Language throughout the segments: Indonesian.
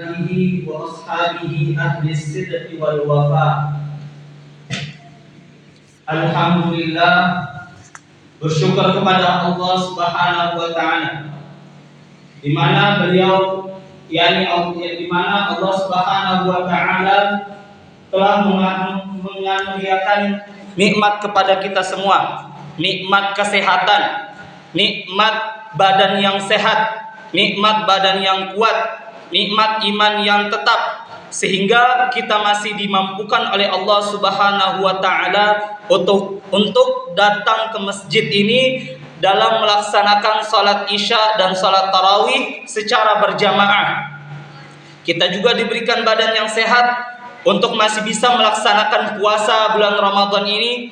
alihi wa ashabihi ahli sidqi wal wafa. Alhamdulillah, bersyukur kepada Allah Subhanahu wa taala di mana Allah Subhanahu wa taala telah mengaruniakan nikmat kepada kita semua, nikmat kesehatan, nikmat badan yang sehat, nikmat badan yang kuat, nikmat iman yang tetap, sehingga kita masih dimampukan oleh Allah Subhanahu wa taala untuk datang ke masjid ini dalam melaksanakan salat Isya dan salat tarawih secara berjamaah. Kita juga diberikan badan yang sehat untuk masih bisa melaksanakan puasa bulan Ramadan ini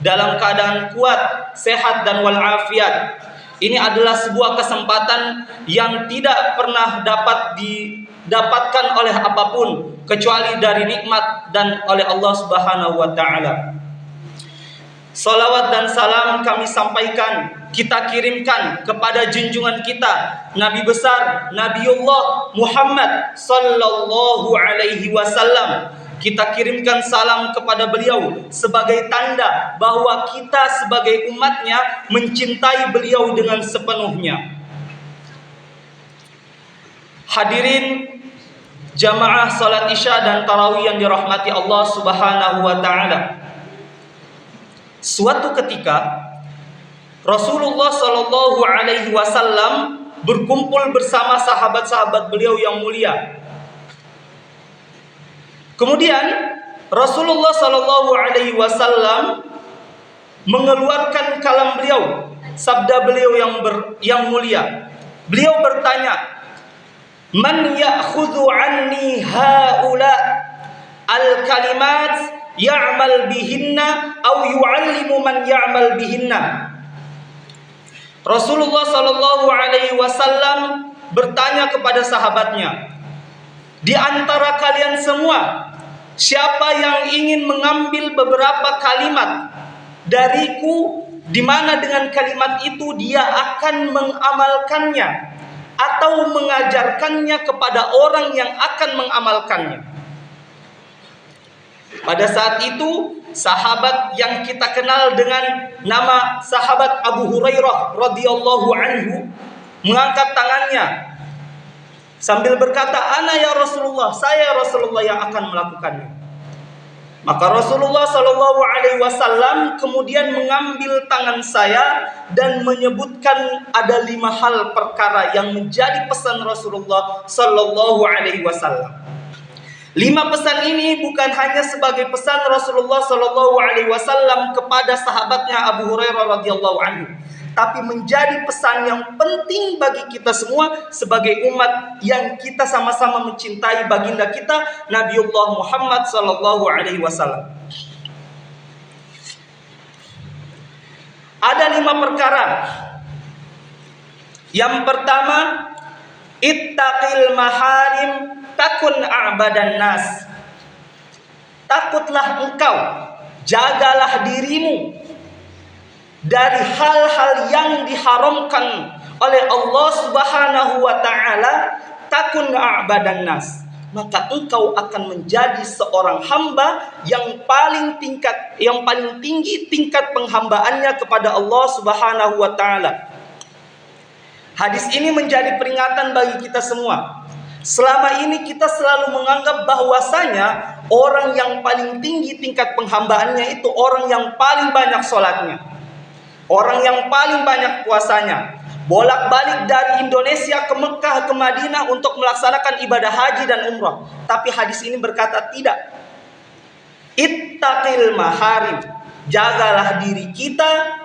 dalam keadaan kuat, sehat dan walafiat. Ini adalah sebuah kesempatan yang tidak pernah dapat didapatkan oleh apapun kecuali dari nikmat dan oleh Allah Subhanahu wa taala. Salawat dan salam kami sampaikan, kita kirimkan kepada junjungan kita, Nabi besar Nabiullah Muhammad sallallahu alaihi wasallam. Kita kirimkan salam kepada beliau sebagai tanda bahwa kita sebagai umatnya mencintai beliau dengan sepenuhnya. Hadirin jamaah salat Isya dan tarawih yang dirahmati Allah Subhanahu wa taala. Suatu ketika Rasulullah sallallahu alaihi wasallam berkumpul bersama sahabat-sahabat beliau yang mulia. Kemudian Rasulullah sallallahu alaihi wasallam mengeluarkan kalam beliau, sabda beliau yang mulia. Beliau bertanya, "Man ya'khudhu 'anni haula al-kalimat ya'mal bihinna aw yu'allimu man ya'mal bihinna?" Rasulullah sallallahu alaihi wasallam bertanya kepada sahabatnya, "Di antara kalian semua, siapa yang ingin mengambil beberapa kalimat dariku, di mana dengan kalimat itu dia akan mengamalkannya atau mengajarkannya kepada orang yang akan mengamalkannya?" Pada saat itu, sahabat yang kita kenal dengan nama sahabat Abu Hurairah radhiyallahu anhu mengangkat tangannya sambil berkata, "Ana ya Rasulullah, saya Rasulullah yang akan melakukannya." Maka Rasulullah sallallahu alaihi wasallam kemudian mengambil tangan saya dan menyebutkan ada 5 hal perkara yang menjadi pesan Rasulullah sallallahu alaihi wasallam. 5 pesan ini bukan hanya sebagai pesan Rasulullah sallallahu alaihi wasallam kepada sahabatnya Abu Hurairah radhiyallahu anhu, tapi menjadi pesan yang penting bagi kita semua sebagai umat yang kita sama-sama mencintai baginda kita Nabiullah Muhammad sallallahu alaihi wasallam. Ada 5 perkara. Yang pertama, ittaqil maharim takun a'badan nas. Takutlah engkau, jagalah dirimu dari hal-hal yang diharamkan oleh Allah Subhanahu wa taala, takun a'badan nas. Maka engkau akan menjadi seorang hamba yang paling tinggi tingkat penghambaannya kepada Allah Subhanahu wa taala. Hadis ini menjadi peringatan bagi kita semua. Selama ini kita selalu menganggap bahwasanya orang yang paling tinggi tingkat penghambaannya itu orang yang paling banyak sholatnya, orang yang paling banyak puasanya, bolak-balik dari Indonesia ke Mekah ke Madinah untuk melaksanakan ibadah haji dan umrah. Tapi hadis ini berkata tidak. Ittaqil maharim, jagalah diri kita,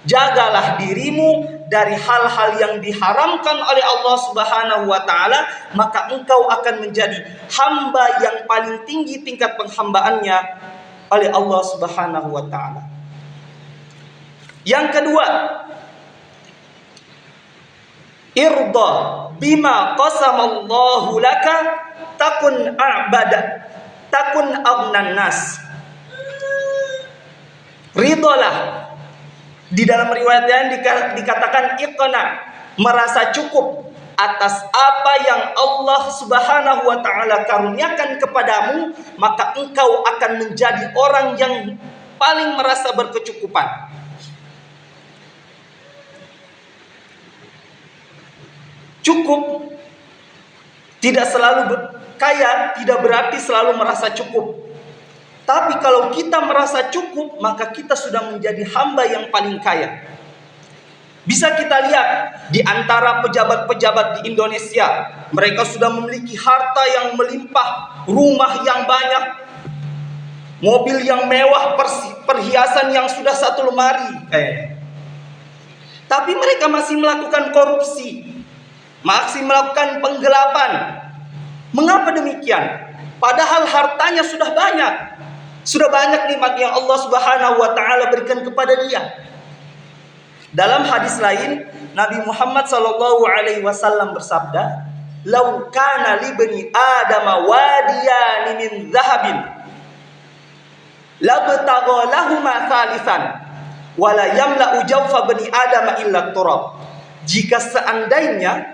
jagalah dirimu dari hal-hal yang diharamkan oleh Allah Subhanahu wa taala, maka engkau akan menjadi hamba yang paling tinggi tingkat penghambaannya oleh Allah Subhanahu wa taala. Yang kedua, irda bima qasamallahu laka takun aghnan nas. Ridalah. Di dalam riwayat yang dikatakan iqna, merasa cukup atas apa yang Allah Subhanahu wa taala karuniakan kepadamu, maka engkau akan menjadi orang yang paling merasa berkecukupan. Cukup tidak selalu kaya, tidak berarti selalu merasa cukup. Tapi kalau kita merasa cukup, maka kita sudah menjadi hamba yang paling kaya. Bisa kita lihat di antara pejabat-pejabat di Indonesia, mereka sudah memiliki harta yang melimpah, rumah yang banyak, mobil yang mewah, perhiasan yang sudah satu lemari. Tapi mereka masih melakukan korupsi, masih melakukan penggelapan. Mengapa demikian? Padahal hartanya sudah banyak. Sudah banyak nikmat yang Allah Subhanahu wa taala berikan kepada dia. Dalam hadis lain, Nabi Muhammad sallallahu alaihi wasallam bersabda, "Lau kana li bani Adam wadiyan min dhahabin, labtagha lahuma thalithan, wa la yamla'u jawfa bani Adam illa turab." Jika seandainya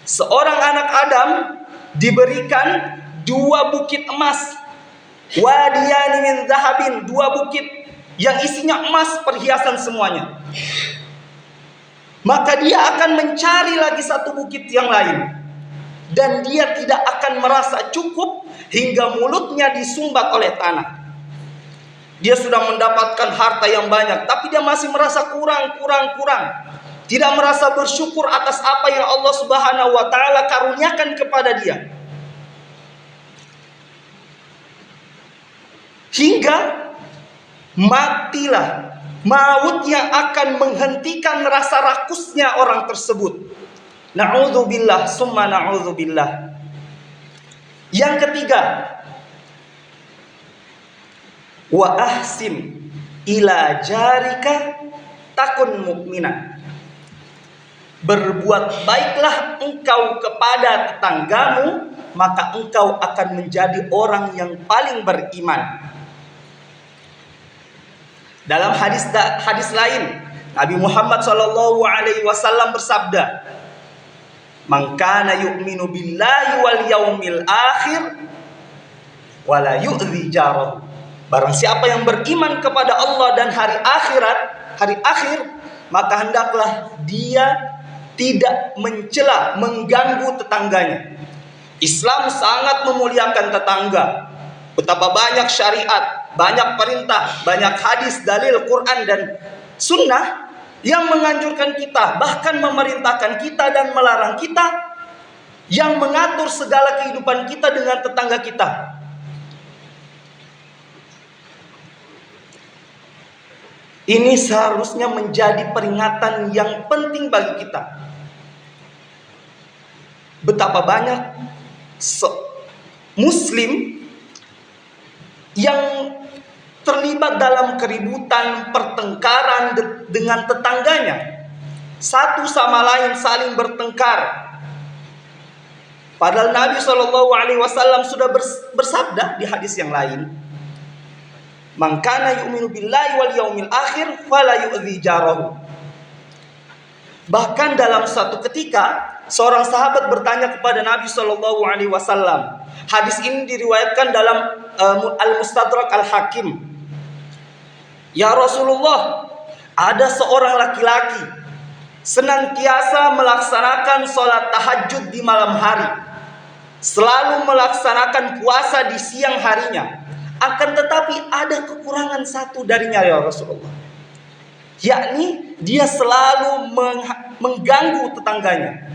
seorang anak Adam diberikan 2 bukit emas, wadiyan min dhahabin, 2 bukit yang isinya emas, perhiasan semuanya, maka dia akan mencari lagi 1 bukit yang lain, dan dia tidak akan merasa cukup hingga mulutnya disumbat oleh tanah. Dia sudah mendapatkan harta yang banyak, tapi dia masih merasa kurang. Tidak merasa bersyukur atas apa yang Allah Subhanahu wa taala karuniakan kepada dia. Hingga matilah, maut yang akan menghentikan rasa rakusnya orang tersebut. Na'udzubillah summa na'udzubillah. Yang ketiga, wa ahsin ila jarika takun mukminan. Berbuat baiklah engkau kepada tetanggamu, maka engkau akan menjadi orang yang paling beriman. Dalam hadis lain, Nabi Muhammad sallallahu alaihi wasallam bersabda, "Man kana yu'minu billahi wal yaumil akhir wala yu'dzi jarahu." Barang siapa yang beriman kepada Allah dan hari akhir, maka hendaklah dia tidak mencela, mengganggu tetangganya. Islam sangat memuliakan tetangga. Betapa banyak syariat, banyak perintah, banyak hadis, dalil Quran dan sunnah yang menganjurkan kita, bahkan memerintahkan kita dan melarang kita, yang mengatur segala kehidupan kita dengan tetangga kita. Ini seharusnya menjadi peringatan yang penting bagi kita. Betapa banyak Muslim yang terlibat dalam keributan, pertengkaran dengan tetangganya. Satu sama lain saling bertengkar. Padahal Nabi SAW sudah bersabda di hadis yang lain, "Man kana yu'minu billahi wal yaumil akhir fala yu'dzi jarahu." Bahkan dalam suatu ketika seorang sahabat bertanya kepada Nabi SAW. Hadis ini diriwayatkan dalam Al-Mustadrak Al-Hakim. "Ya Rasulullah, ada seorang laki-laki senantiasa melaksanakan sholat tahajud di malam hari, selalu melaksanakan puasa di siang harinya. Akan tetapi ada kekurangan satu darinya ya Rasulullah, yakni dia selalu mengganggu tetangganya."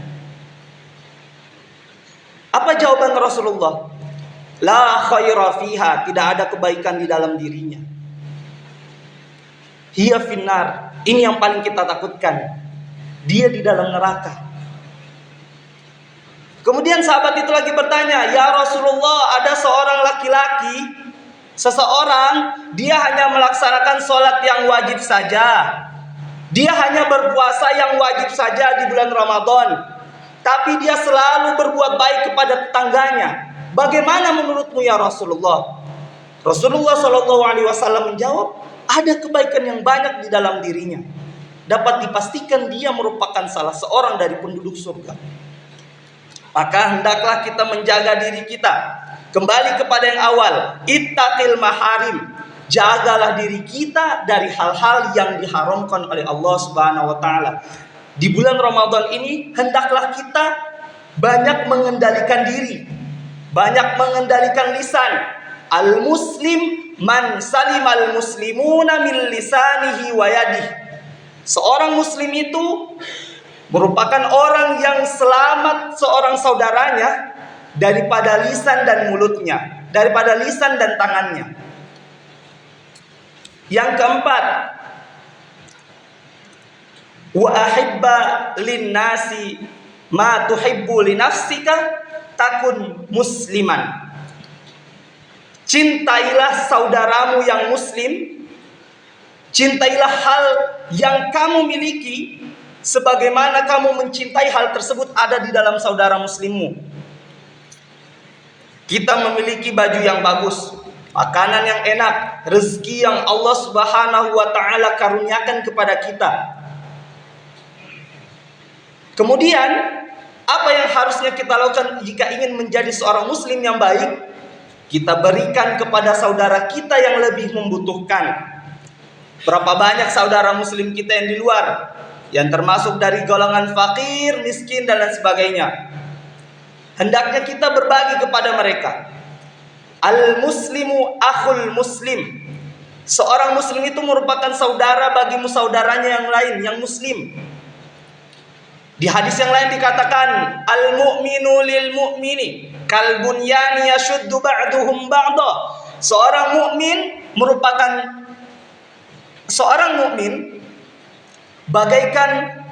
Apa jawaban Rasulullah? La khaira fiha, tidak ada kebaikan di dalam dirinya. Hiya finnar, ini yang paling kita takutkan. Dia di dalam neraka. Kemudian sahabat itu lagi bertanya, "Ya Rasulullah, ada seorang laki-laki, seseorang, dia hanya melaksanakan sholat yang wajib saja. Dia hanya berpuasa yang wajib saja di bulan Ramadan. Tapi dia selalu berbuat baik kepada tetangganya. Bagaimana menurutmu ya Rasulullah?" Rasulullah SAW menjawab, ada kebaikan yang banyak di dalam dirinya. Dapat dipastikan dia merupakan salah seorang dari penduduk surga. Maka hendaklah kita menjaga diri kita. Kembali kepada yang awal, ittaqil maharim. Jagalah diri kita dari hal-hal yang diharamkan oleh Allah Subhanahu wa taala. Di bulan Ramadan ini hendaklah kita banyak mengendalikan diri, banyak mengendalikan lisan. Al-muslim man salimal muslimuna min lisanihi wa yadihi. Seorang muslim itu merupakan orang yang selamat seorang saudaranya daripada lisan dan mulutnya, daripada lisan dan tangannya. Yang keempat, wa ahibba linnasi ma tuhibbu li nafsika takun musliman. Cintailah saudaramu yang muslim, cintailah hal yang kamu miliki sebagaimana kamu mencintai hal tersebut ada di dalam saudara muslimmu. Kita memiliki baju yang bagus, makanan yang enak, rezeki yang Allah Subhanahu wa taala karuniakan kepada kita. Kemudian, apa yang harusnya kita lakukan jika ingin menjadi seorang muslim yang baik? Kita berikan kepada saudara kita yang lebih membutuhkan. Berapa banyak saudara muslim kita yang di luar, yang termasuk dari golongan fakir, miskin dan lain sebagainya. Hendaknya kita berbagi kepada mereka. Al-muslimu akhul muslim. Seorang muslim itu merupakan saudara bagi saudaranya yang lain, yang muslim. Di hadis yang lain dikatakan, al-mu'minu lil mu'mini kal bunyani yashuddu ba'duhum ba'da. Seorang mukmin bagaikan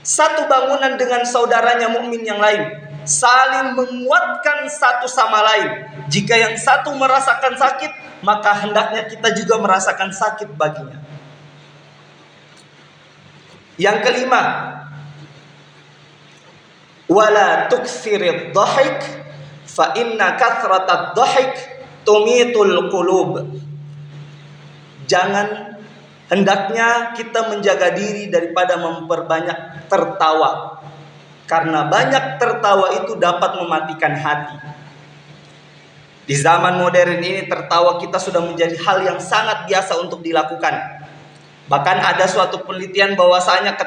satu bangunan dengan saudaranya mukmin yang lain, saling menguatkan satu sama lain. Jika yang satu merasakan sakit, maka hendaknya kita juga merasakan sakit baginya. Yang kelima, wala tuksirid dhahik fa inna kathratad dhahik tumitul qulub. Hendaknya kita menjaga diri daripada memperbanyak tertawa, karena banyak tertawa itu dapat mematikan hati. Di zaman modern ini tertawa kita sudah menjadi hal yang sangat biasa untuk dilakukan. Bahkan ada suatu penelitian bahwasanya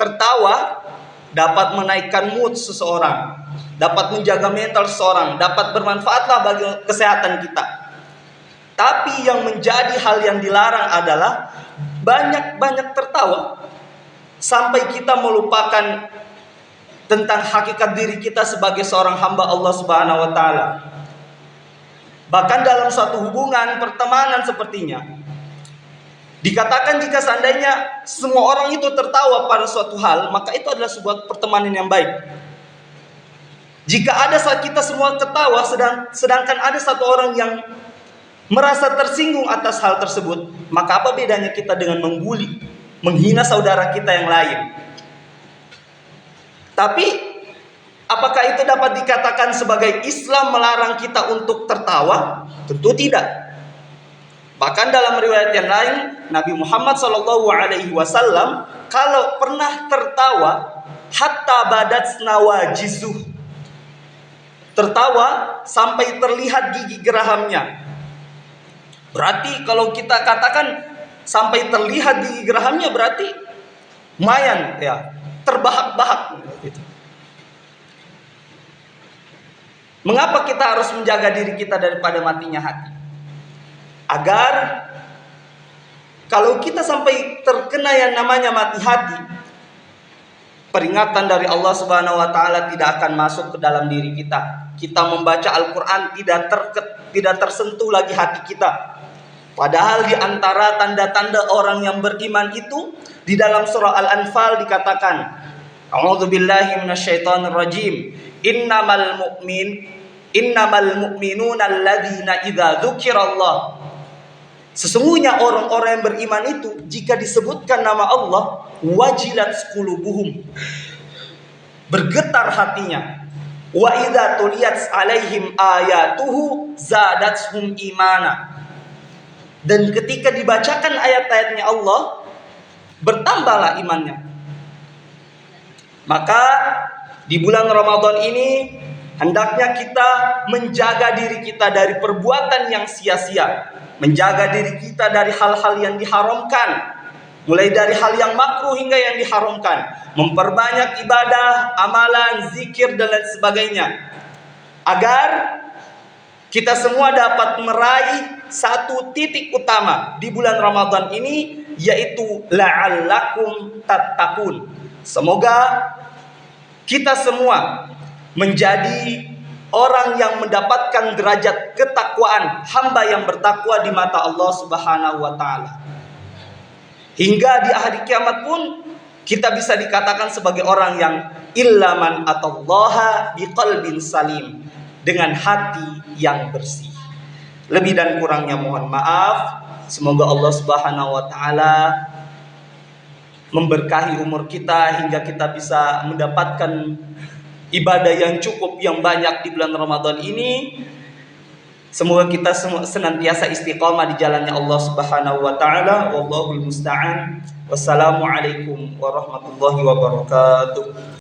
tertawa dapat menaikkan mood seseorang, dapat menjaga mental seseorang, dapat bermanfaatlah bagi kesehatan kita. Tapi yang menjadi hal yang dilarang adalah banyak-banyak tertawa sampai kita melupakan tentang hakikat diri kita sebagai seorang hamba Allah Subhanahu wa taala. Bahkan dalam suatu hubungan pertemanan sepertinya dikatakan jika seandainya semua orang itu tertawa pada suatu hal, maka itu adalah sebuah pertemanan yang baik. Jika ada saat kita semua ketawa, sedangkan ada satu orang yang merasa tersinggung atas hal tersebut, maka apa bedanya kita dengan membuli, menghina saudara kita yang lain? Tapi apakah itu dapat dikatakan sebagai Islam melarang kita untuk tertawa? Tentu tidak. Bahkan dalam riwayat yang lain, Nabi Muhammad SAW kalau pernah tertawa, hatta badat nawajizuh, tertawa sampai terlihat gigi gerahamnya. Berarti kalau kita katakan sampai terlihat gigi gerahamnya, berarti lumayan ya, terbahak-bahak gitu. Mengapa kita harus menjaga diri kita daripada matinya hati? Agar kalau kita sampai terkena yang namanya mati hati, peringatan dari Allah Subhanahu wa taala tidak akan masuk ke dalam diri kita. Kita membaca Al-Qur'an tidak tersentuh lagi hati kita. Padahal di antara tanda-tanda orang yang beriman itu di dalam surah Al-Anfal dikatakan, A'udzubillahi minasyaitonir rajim. Innamal mu'minuna alladzina idza dzukirallah. Sesungguhnya orang-orang yang beriman itu jika disebutkan nama Allah, wajilat qulubuhum, bergetar hatinya. Wa idza tuliyat alaihim ayatuhu zadatuhum imana. Dan ketika dibacakan ayat-ayatnya Allah, bertambahlah imannya. Maka Di bulan Ramadan ini hendaknya kita menjaga diri kita dari perbuatan yang sia-sia, menjaga diri kita dari hal-hal yang diharamkan, mulai dari hal yang makruh hingga yang diharamkan, memperbanyak ibadah, amalan, zikir dan lain sebagainya, agar kita semua dapat meraih satu titik utama di bulan Ramadan ini, yaitu la'allakum tattaqun. Semoga kita semua menjadi orang yang mendapatkan derajat ketakwaan, hamba yang bertakwa di mata Allah Subhanahu wa taala. Hingga di hari kiamat pun kita bisa dikatakan sebagai orang yang illaman atallaha biqalbin salim, dengan hati yang bersih. Lebih dan kurangnya mohon maaf. Semoga Allah Subhanahu wa taala memberkahi umur kita hingga kita bisa mendapatkan ibadah yang cukup, yang banyak di bulan Ramadan ini. Semoga kita senantiasa istiqamah di jalannya Allah Subhanahu wa taala. Wallahul musta'an. Wassalamualaikum warahmatullahi wabarakatuh.